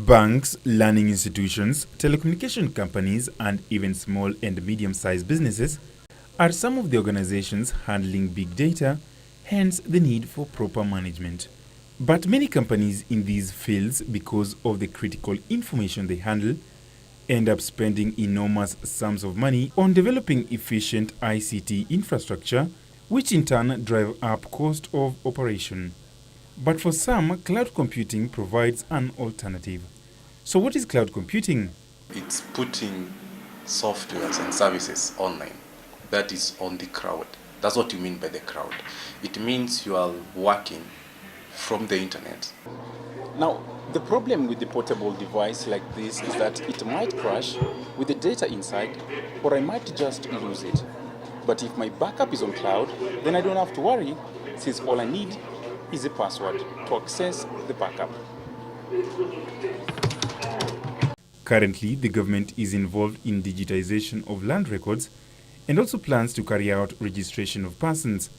Banks, learning institutions, telecommunication companies, and even small and medium-sized businesses are some of the organizations handling big data, hence the need for proper management. But many companies in these fields, because of the critical information they handle, end up spending enormous sums of money on developing efficient ICT infrastructure, which in turn drive up cost of operation. But for some, cloud computing provides an alternative. So what is cloud computing? It's putting softwares and services online. That is on the cloud. That's what you mean by the cloud. It means you are working from the internet. Now, the problem with the portable device like this is that it might crash with the data inside, or I might just lose it. But if my backup is on cloud, then I don't have to worry, since all I need is a password to access the backup. Currently, the government is involved in digitization of land records and also plans to carry out registration of persons.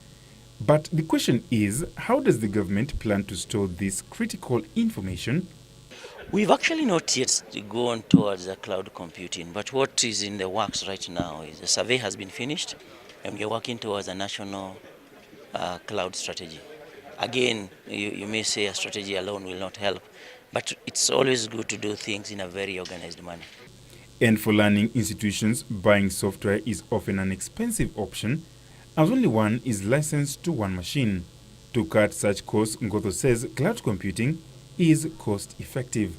But the question is, how does the government plan to store this critical information? We've actually not yet gone towards the cloud computing, but what is in the works right now is the survey has been finished and we're working towards a national cloud strategy. Again, you may say a strategy alone will not help, but it's always good to do things in a very organized manner. And for learning institutions, buying software is often an expensive option, as only one is licensed to one machine. To cut such costs, Ngotho says cloud computing is cost-effective.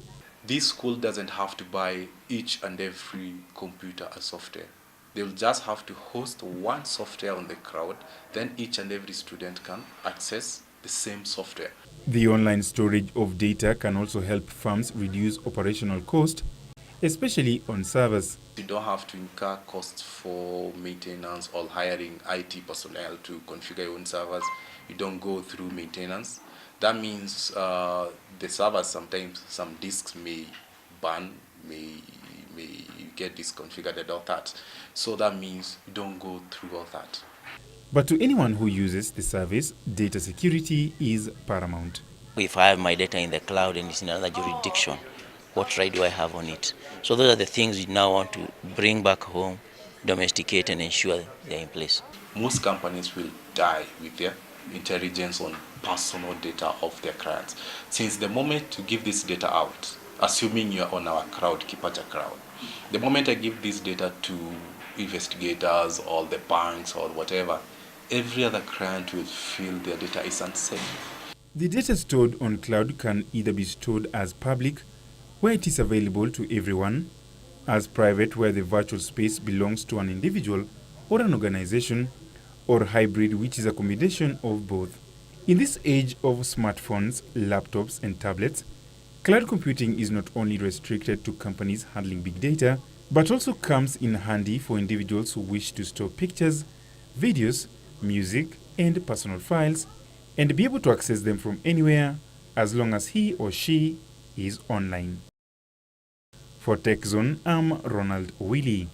This school doesn't have to buy each and every computer a software. They'll just have to host one software on the cloud, then each and every student can access the same software. The online storage of data can also help firms reduce operational cost, especially on servers. You don't have to incur costs for maintenance or hiring IT personnel to configure your own servers. You don't go through maintenance. That means the servers, sometimes some disks may burn, may get disconfigured and all that. So that means you don't go through all that. But to anyone who uses the service, data security is paramount. If I have my data in the cloud and it's in another jurisdiction, what right do I have on it? So those are the things you now want to bring back home, domesticate, and ensure they're in place. Most companies will die with their intelligence on personal data of their clients. Since the moment you give this data out, assuming you're on our crowd, Kipacha crowd, the moment I give this data to investigators or the banks or whatever, every other client will feel their data is unsafe. The data stored on cloud can either be stored as public, where it is available to everyone, as private, where the virtual space belongs to an individual or an organization, or hybrid, which is a combination of both. In this age of smartphones, laptops, and tablets, cloud computing is not only restricted to companies handling big data, but also comes in handy for individuals who wish to store pictures, videos, music, and personal files, and be able to access them from anywhere as long as he or she is online. For TechZone, I'm Ronald Owili.